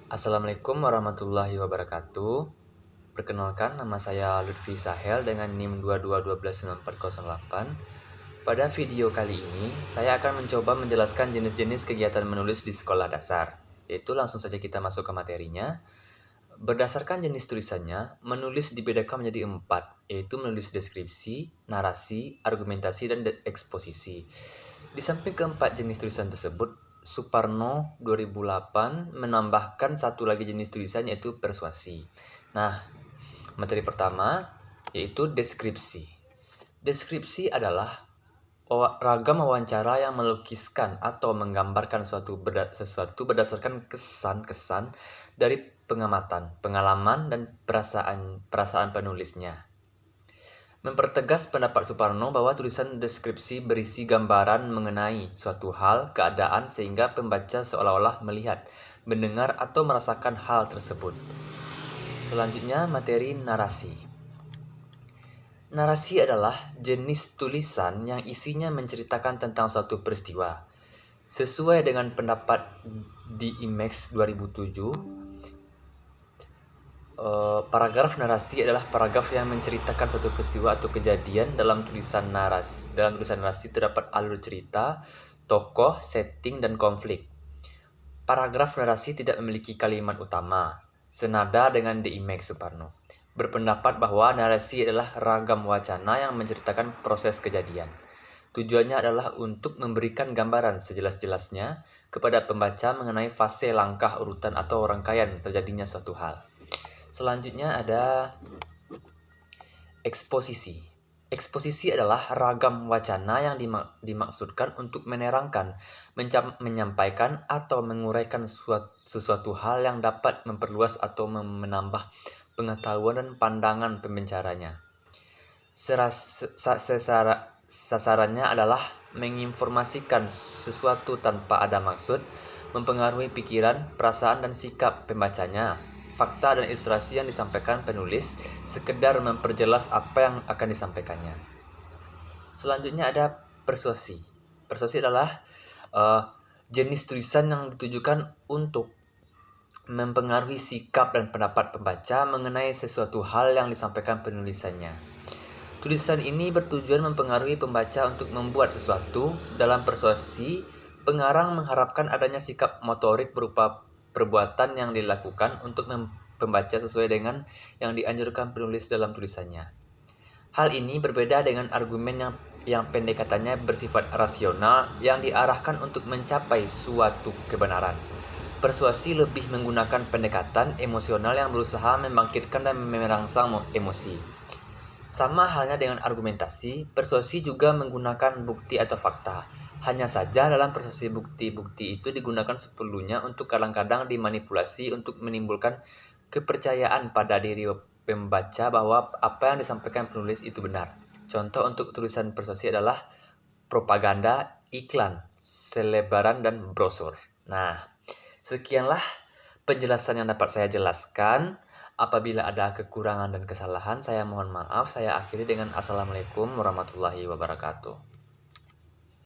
Assalamualaikum warahmatullahi wabarakatuh. Perkenalkan, nama saya Lutfi Sahel dengan NIM 22129408. Pada video kali ini, saya akan mencoba menjelaskan jenis-jenis kegiatan menulis di sekolah dasar. Yaitu langsung saja kita masuk ke materinya. Berdasarkan jenis tulisannya, menulis dibedakan menjadi 4, yaitu menulis deskripsi, narasi, argumentasi, dan eksposisi. Di samping keempat jenis tulisan tersebut, Suparno 2008 menambahkan satu lagi jenis tulisan yaitu persuasi. Nah, materi pertama yaitu deskripsi. Deskripsi adalah ragam wawancara yang melukiskan atau menggambarkan sesuatu berdasarkan kesan-kesan dari pengamatan, pengalaman, dan perasaan penulisnya. Mempertegas pendapat Suparno bahwa tulisan deskripsi berisi gambaran mengenai suatu hal, keadaan, sehingga pembaca seolah-olah melihat, mendengar, atau merasakan hal tersebut. Selanjutnya, materi narasi. Narasi adalah jenis tulisan yang isinya menceritakan tentang suatu peristiwa. Sesuai dengan pendapat di IMEX 2007, paragraf narasi adalah paragraf yang menceritakan suatu peristiwa atau kejadian. Dalam tulisan narasi terdapat alur cerita, tokoh, setting, dan konflik. Paragraf narasi tidak memiliki kalimat utama, senada dengan The Image Suparno. Berpendapat bahwa narasi adalah ragam wacana yang menceritakan proses kejadian. Tujuannya adalah untuk memberikan gambaran sejelas-jelasnya kepada pembaca mengenai fase, langkah, urutan, atau rangkaian terjadinya suatu hal. Selanjutnya ada eksposisi. Eksposisi adalah ragam wacana yang dimaksudkan untuk menerangkan, menyampaikan, atau menguraikan sesuatu hal yang dapat memperluas atau menambah pengetahuan dan pandangan pembicaranya. Sasarannya adalah menginformasikan sesuatu tanpa ada maksud, mempengaruhi pikiran, perasaan, dan sikap pembacanya. Fakta dan ilustrasi yang disampaikan penulis sekedar memperjelas apa yang akan disampaikannya. Selanjutnya ada persuasi. Persuasi adalah jenis tulisan yang ditujukan untuk mempengaruhi sikap dan pendapat pembaca mengenai sesuatu hal yang disampaikan penulisannya. Tulisan ini bertujuan mempengaruhi pembaca untuk membuat sesuatu. Dalam persuasi, pengarang mengharapkan adanya sikap motorik berupa perbuatan yang dilakukan untuk pembaca sesuai dengan yang dianjurkan penulis dalam tulisannya. Hal ini berbeda dengan argumen yang pendekatannya bersifat rasional yang diarahkan untuk mencapai suatu kebenaran. Persuasi lebih menggunakan pendekatan emosional yang berusaha membangkitkan dan merangsang emosi. Sama halnya dengan argumentasi, persuasi juga menggunakan bukti atau fakta. Hanya saja dalam persuasi bukti-bukti itu digunakan seperlunya untuk kadang-kadang dimanipulasi untuk menimbulkan kepercayaan pada diri pembaca bahwa apa yang disampaikan penulis itu benar. Contoh untuk tulisan persuasi adalah propaganda, iklan, selebaran, dan brosur. Nah, sekianlah penjelasan yang dapat saya jelaskan. Apabila ada kekurangan dan kesalahan, saya mohon maaf. Saya akhiri dengan Assalamualaikum warahmatullahi wabarakatuh.